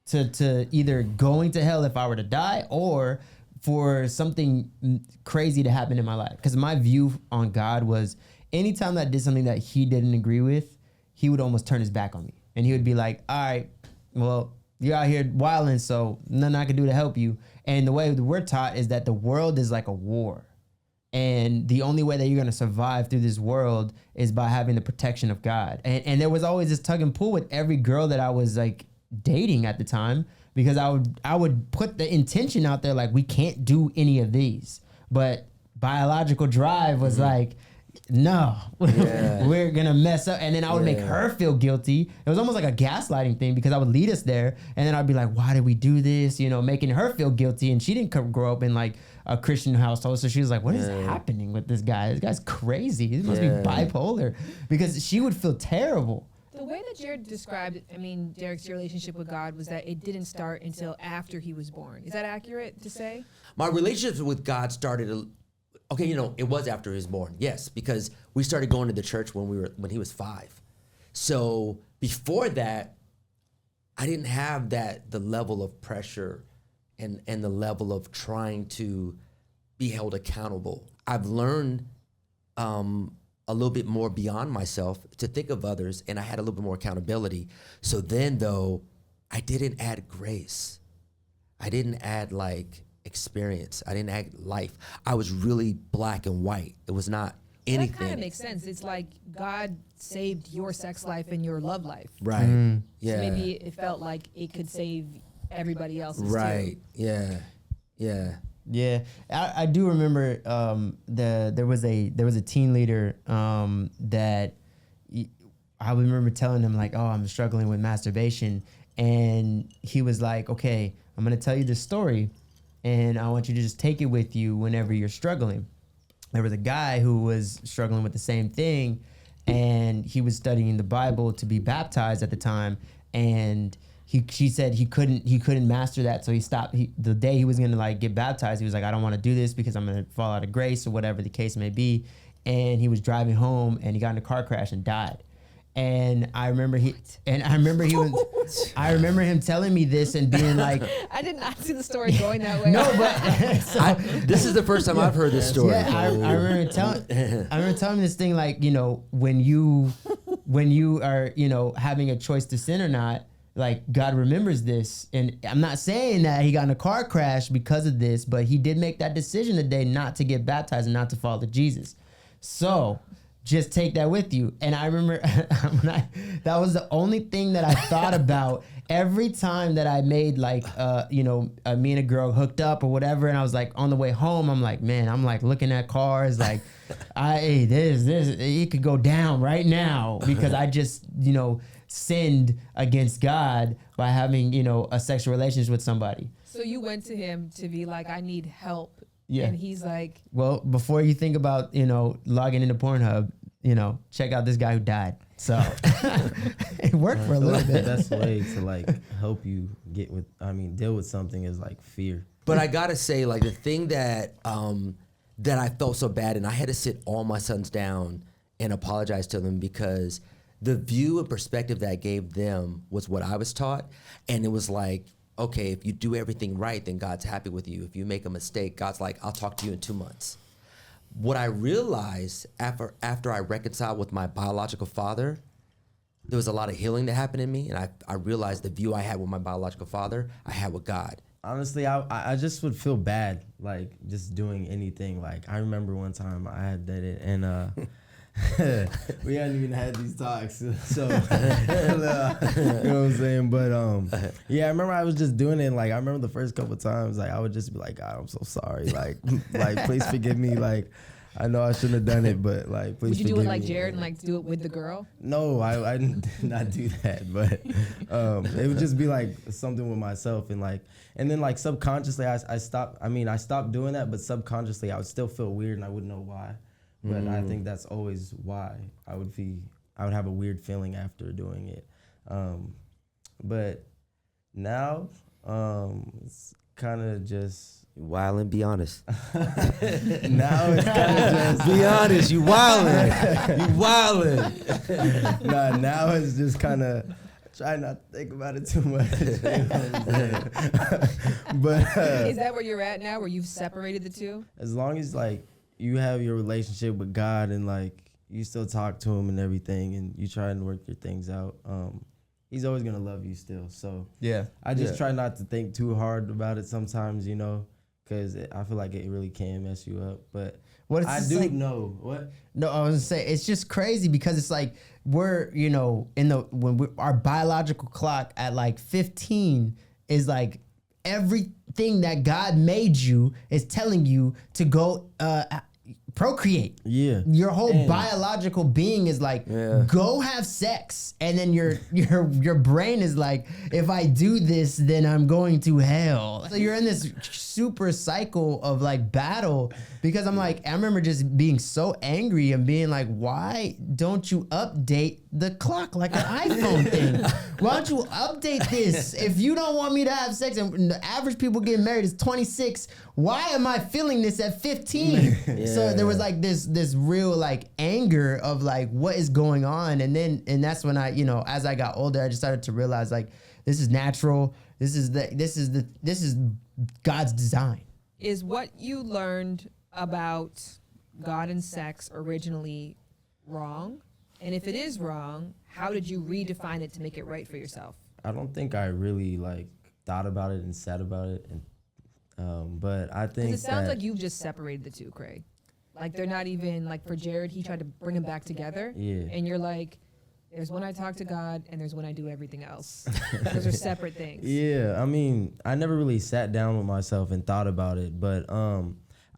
to either going to hell if I were to die, or for something crazy to happen in my life. Because my view on God was, anytime that I did something that he didn't agree with, he would almost turn his back on me. And he would be like, all right, well, you're out here wilding, so nothing I can do to help you. And the way that we're taught is that the world is like a war. And the only way that you're going to survive through this world is by having the protection of God. And there was always this tug and pull with every girl that I was like dating at the time, because I would put the intention out there like, we can't do any of these. But biological drive was like, no, we're gonna mess up. And then I would make her feel guilty. It was almost like a gaslighting thing, because I would lead us there, and then I'd be like, why did we do this? You know, making her feel guilty. And she didn't grow up in like a Christian household, so she was like, what is happening with this guy? This guy's crazy. He must be bipolar, because she would feel terrible. The way that Jared described, Derreck's relationship with God was that it didn't start until after he was born. Is that accurate to say? My relationship with God started it was after he was born, yes, because we started going to the church when he was 5. So before that, I didn't have the level of pressure and the level of trying to be held accountable. I've learned a little bit more beyond myself to think of others, and I had a little bit more accountability. So then, though, I didn't add grace. I didn't add experience. I didn't add life. I was really black and white. It was not anything. That kind of makes sense. It's like God saved your sex life and your love life. Right. Yeah. So maybe it felt like it could save everybody else's right. too. Yeah. I do remember there was a teen leader that I remember telling him like, oh, I'm struggling with masturbation, and he was like, okay, I'm gonna tell you this story, and I want you to just take it with you whenever you're struggling. There was a guy who was struggling with the same thing, and he was studying the Bible to be baptized at the time, and he said he couldn't master that, so he stopped. The day he was gonna get baptized, he was like, I don't want to do this because I'm gonna fall out of grace or whatever the case may be. And he was driving home, and he got in a car crash and died. And I remember him telling me this and being like, I did not see the story going that way. No, but this is the first time I've heard this story. Yeah, I remember telling him this thing, like, when you when you are, having a choice to sin or not, like God remembers this. And I'm not saying that he got in a car crash because of this, but he did make that decision today not to get baptized and not to follow Jesus. So just take that with you. And I remember that was the only thing that I thought about every time that I made me and a girl hooked up or whatever. And I was like, on the way home, I'm like, man, I'm like looking at cars like, it could go down right now because I just, sinned against God by having, a sexual relationship with somebody. So you went to him to be like, I need help. Yeah. And he's like, well, before you think about, logging into Pornhub, check out this guy who died. So it worked for a little bit. The best way to like help you deal with something is like fear. But I gotta say, like the thing that I felt so bad, and I had to sit all my sons down and apologize to them because the view and perspective that I gave them was what I was taught. And it was like, okay, if you do everything right, then God's happy with you. If you make a mistake, God's like, I'll talk to you in 2 months. What I realized after I reconciled with my biological father, there was a lot of healing that happened in me. And I realized the view I had with my biological father, I had with God. Honestly, I just would feel bad, like just doing anything. Like I remember one time I had did it and we hadn't even had these talks, so you know what I'm saying. But yeah, I remember I was just doing it. And, like I remember the first couple of times, like I would just be like, God, I'm so sorry. Like please forgive me. Like I know I shouldn't have done it, but like please. Would you forgive do it like me. Jared and like do it with the girl? No, I did not do that. But it would just be like something with myself and then like subconsciously I stopped. I mean, I stopped doing that, but subconsciously I would still feel weird and I wouldn't know why. But I think that's always why I would have a weird feeling after doing it. But now it's kind of just wild and be honest. Now it's kind of just be honest. You wildin'. You wildin'. Nah, now it's just kind of try not to think about it too much. You know what I'm saying? But is that where you're at now, where you've separated the two? As long as like you have your relationship with God and like you still talk to him and everything and you try and work your things out, he's always gonna love you still. So yeah, I just try not to think too hard about it sometimes, because I feel like it really can mess you up. But I do know what. No, I was gonna say it's just crazy because it's like we're our biological clock at like 15 is like everything that God made you is telling you to go procreate. Yeah. Your whole biological being is like, go have sex. And then your brain is like, if I do this, then I'm going to hell. So you're in this super cycle of like battle because I'm like, I remember just being so angry and being like, why don't you update the clock like an iPhone thing? Why don't you update this? If you don't want me to have sex and the average people getting married is 26, why am I feeling this at 15? So there was like this real like anger of like what is going on, and that's when I, as I got older, I just started to realize like this is natural. This is God's design. Is what you learned about God and sex originally wrong? And if it is wrong, how did you redefine it to make it right for yourself? I don't think I really like thought about it and said about it, but I think it sounds like you've just separated the two, Craig. Like they're not even like for Jared, he tried to bring them back together. Yeah. And you're like, there's when I talk to God and there's when I do everything else. Those are separate things. Yeah, I mean, I never really sat down with myself and thought about it, but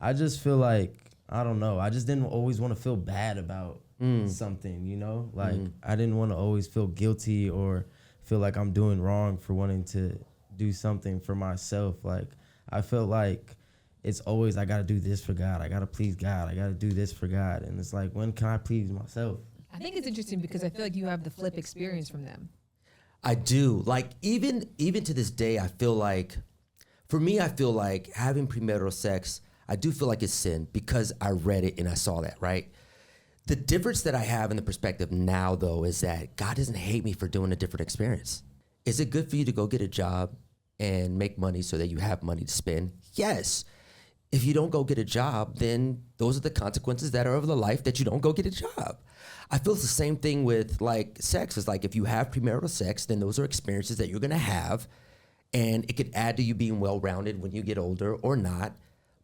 I just feel like, I don't know, I just didn't always want to feel bad about something, like I didn't want to always feel guilty or feel like I'm doing wrong for wanting to do something for myself. Like I felt like it's always, I got to do this for God. I got to please God. I got to do this for God. And it's like, when can I please myself? I think it's interesting because I feel like you have the flip experience from them. I do. Like even to this day, I feel like, for me, I feel like having premarital sex, I do feel like it's sin because I read it and I saw that, right? The difference that I have in the perspective now, though, is that God doesn't hate me for doing a different experience. Is it good for you to go get a job and make money so that you have money to spend? Yes. if you don't go get a job, then those are the consequences that are of the life that you don't go get a job. I feel it's the same thing with like sex. It's like if you have premarital sex, then those are experiences that you're gonna have, and it could add to you being well-rounded when you get older or not.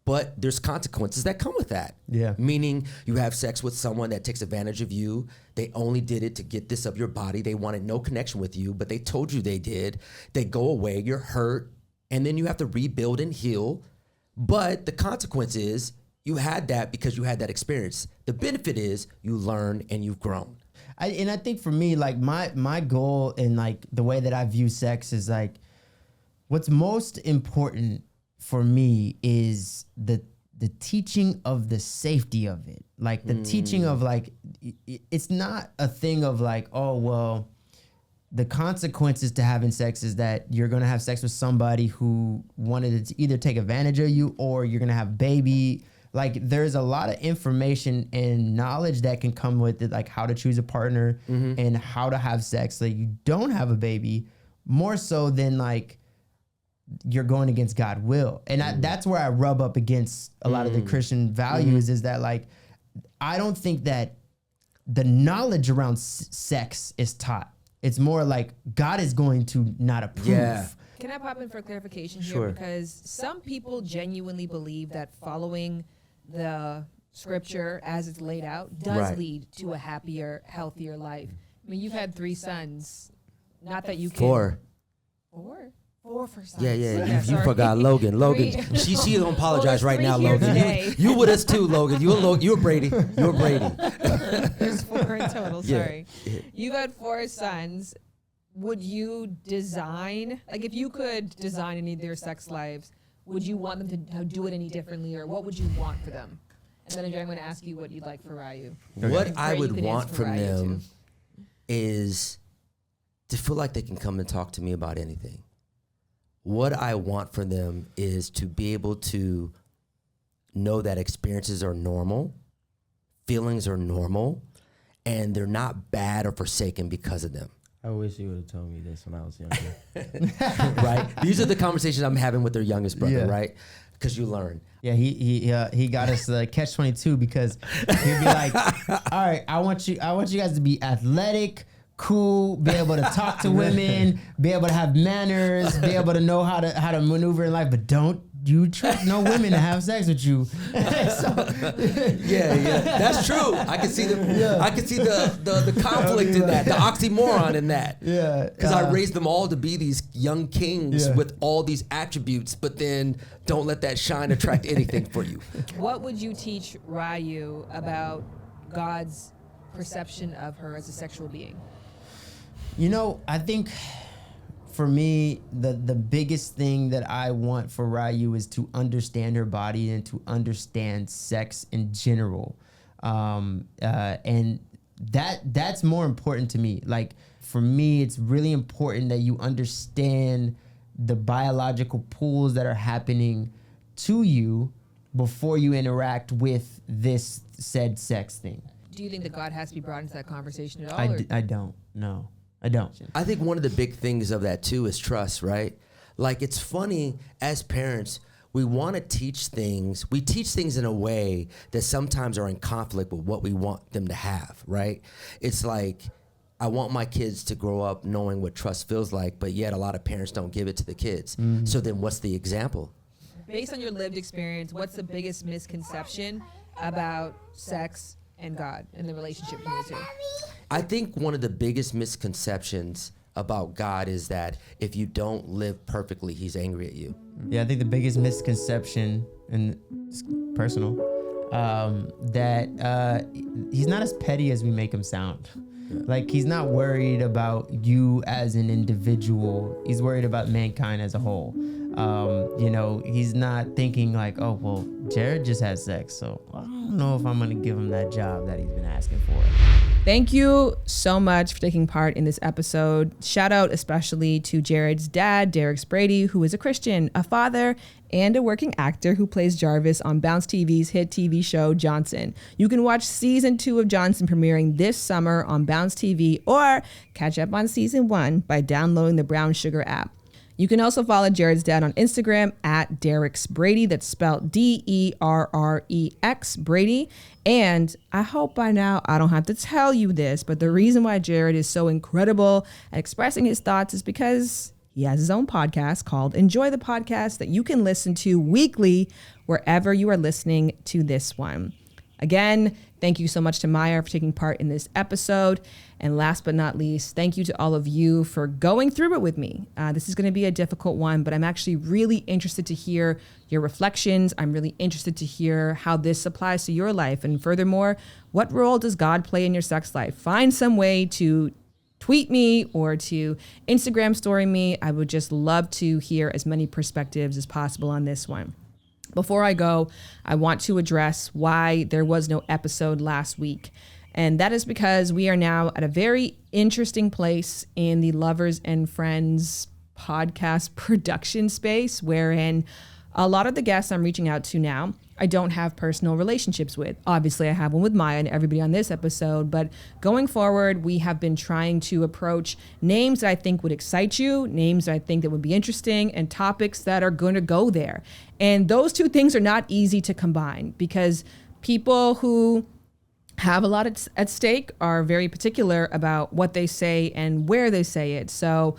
But there's consequences that come with that. Yeah. Meaning you have sex with someone that takes advantage of you. They only did it to get this of your body. They wanted no connection with you, but they told you they did. They go away, you're hurt, and then you have to rebuild and heal. But the consequence is you had that because you had that experience. The benefit is you learned and you've grown. I think for me, like my goal and like the way that I view sex is like, what's most important for me is the teaching of the safety of it. Like the teaching of like, it's not a thing of like, oh, well, the consequences to having sex is that you're going to have sex with somebody who wanted to either take advantage of you or you're going to have a baby. Like there's a lot of information and knowledge that can come with it, like how to choose a partner and how to have sex so you don't have a baby, more so than like, you're going against God's will. And that's where I rub up against a lot of the Christian values is that like, I don't think that the knowledge around sex is taught. It's more like God is going to not approve. Yeah. Can I pop in for clarification here? Sure. Because some people genuinely believe that following the scripture as it's laid out does lead to a happier, healthier life. I mean, you've had 3 sons. Not that you can... 4. 4? 4 for sons. Yeah. You sorry. forgot Logan. She don't apologize right now, Logan. You with us too, Logan. You were Brady. You were Brady. There's 4 in total. Sorry. Yeah. You've had 4 sons. Would you design, like if you could design any of their sex lives, would you want them to do it any differently, or what would you want for them? And then I'm going to ask you what you'd like for Ryu. What I would want from them is to feel like they can come and talk to me about anything. What I want for them is to be able to know that experiences are normal, feelings are normal, and they're not bad or forsaken because of them. I wish you would have told me this when I was younger. Right? These are the conversations I'm having with their youngest brother, right? Because you learn. Yeah, he got us catch-22 because he'd be like, all right, I want you guys to be athletic, cool, be able to talk to women, be able to have manners, be able to know how to maneuver in life, but don't you trust no women to have sex with you. Yeah, that's true. I can see the conflict in that, the oxymoron in that. Yeah, because I raised them all to be these young kings with all these attributes, but then don't let that shine attract anything for you. What would you teach Ryu about God's perception of her as a sexual being? You know, I think for me, the biggest thing that I want for Ryu is to understand her body and to understand sex in general. And that's more important to me. Like, for me, it's really important that you understand the biological pulls that are happening to you before you interact with this said sex thing. Do you think that God has to be brought into that conversation at all? I don't. No, I don't. I think one of the big things of that too is trust, right? Like, it's funny, as parents, we want to teach things. We teach things in a way that sometimes are in conflict with what we want them to have, right? It's like, I want my kids to grow up knowing what trust feels like, but yet a lot of parents don't give it to the kids. Mm-hmm. So then what's the example? Based on your lived experience, what's the biggest misconception about sex and God and the relationship between the two? I think one of the biggest misconceptions about God is that if you don't live perfectly, he's angry at you. Yeah, I think the biggest misconception, and it's personal, that he's not as petty as we make him sound. Yeah. Like, he's not worried about you as an individual. He's worried about mankind as a whole. You know, he's not thinking like, oh, well, Jared just had sex, so I don't know if I'm going to give him that job that he's been asking for. Thank you so much for taking part in this episode. Shout out especially to Jared's dad, Derrex Brady, who is a Christian, a father, and a working actor who plays Jarvis on Bounce TV's hit TV show Johnson. You can watch season 2 of Johnson premiering this summer on Bounce TV, or catch up on season 1 by downloading the Brown Sugar app. You can also follow Jared's dad on Instagram at Derrex Brady. That's spelled Derrex Brady. And I hope by now I don't have to tell you this, but the reason why Jared is so incredible at expressing his thoughts is because he has his own podcast called Enjoy the Podcast that you can listen to weekly wherever you are listening to this one. Again, thank you so much to Maya for taking part in this episode. And last but not least, thank you to all of you for going through it with me. This is going to be a difficult one, but I'm actually really interested to hear your reflections. I'm really interested to hear how this applies to your life. And furthermore, what role does God play in your sex life? Find some way to tweet me or to Instagram story me. I would just love to hear as many perspectives as possible on this one. Before I go, I want to address why there was no episode last week. And that is because we are now at a very interesting place in the Lovers and Friends podcast production space, wherein a lot of the guests I'm reaching out to now, I don't have personal relationships with. Obviously, I have one with Maya and everybody on this episode, but going forward, we have been trying to approach names that I think would excite you, names that I think that would be interesting, and topics that are going to go there. And those two things are not easy to combine because people who have a lot at stake are very particular about what they say and where they say it. So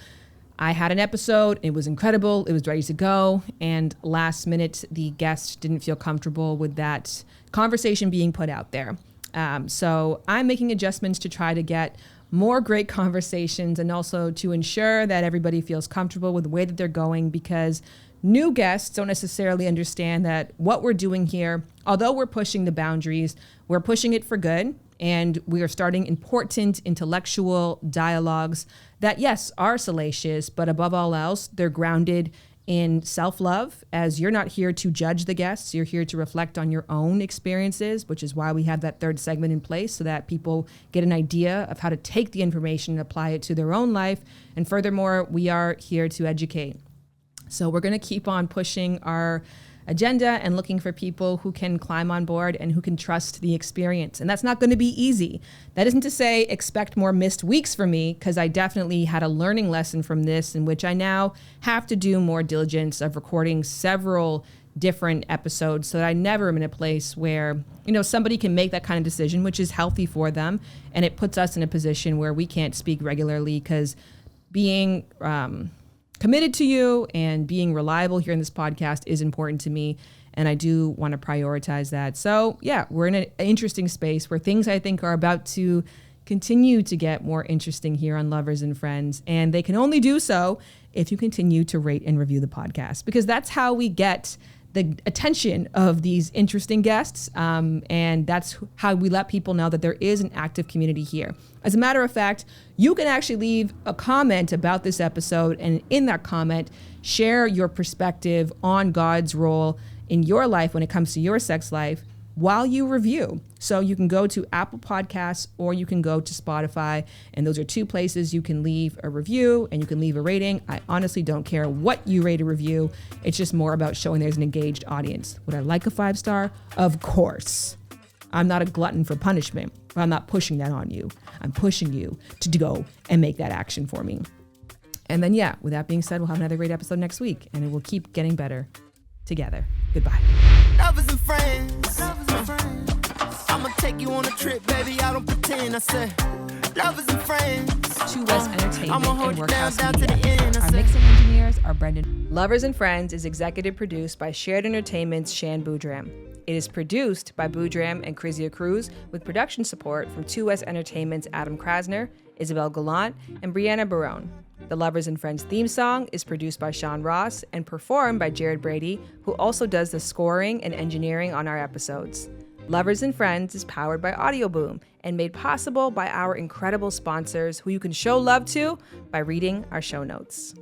I had an episode, it was incredible, it was ready to go, and last minute, the guest didn't feel comfortable with that conversation being put out there. So I'm making adjustments to try to get more great conversations and also to ensure that everybody feels comfortable with the way that they're going, because new guests don't necessarily understand that what we're doing here, although we're pushing the boundaries, we're pushing it for good. And we are starting important intellectual dialogues that, yes, are salacious, but above all else, they're grounded in self-love, as you're not here to judge the guests. You're here to reflect on your own experiences, which is why we have that third segment in place so that people get an idea of how to take the information and apply it to their own life. And furthermore, we are here to educate. So we're going to keep on pushing our agenda and looking for people who can climb on board and who can trust the experience. And that's not going to be easy. That isn't to say expect more missed weeks from me, because I definitely had a learning lesson from this in which I now have to do more diligence of recording several different episodes so that I never am in a place where, somebody can make that kind of decision, which is healthy for them. And it puts us in a position where we can't speak regularly, because being committed to you and being reliable here in this podcast is important to me. And I do want to prioritize that. So yeah, we're in an interesting space where things I think are about to continue to get more interesting here on Lovers and Friends. And they can only do so if you continue to rate and review the podcast, because that's how we get the attention of these interesting guests. And that's how we let people know that there is an active community here. As a matter of fact, you can actually leave a comment about this episode, and in that comment, share your perspective on God's role in your life when it comes to your sex life while you review. So you can go to Apple Podcasts or you can go to Spotify, and those are two places you can leave a review and you can leave a rating. I honestly don't care what you rate a review. It's just more about showing there's an engaged audience. Would I like a 5-star? Of course. I'm not a glutton for punishment, but I'm not pushing that on you. I'm pushing you to go and make that action for me. And then, yeah, with that being said, we'll have another great episode next week, and it will keep getting better together. Goodbye. Lovers and friends. I'ma take you on a trip, baby. I don't pretend. I said, lovers and friends. 2S Entertainment and Workhouse Media. Our mixing engineers are Brenda. Lovers and Friends is executive produced by Shared Entertainment's Shan Boudram. It is produced by Boudram and Krizia Cruz with production support from 2S Entertainment's Adam Krasner, Isabel Gallant, and Brianna Barone. The Lovers and Friends theme song is produced by Sean Ross and performed by Jared Brady, who also does the scoring and engineering on our episodes. Lovers and Friends is powered by Audio Boom and made possible by our incredible sponsors who you can show love to by reading our show notes.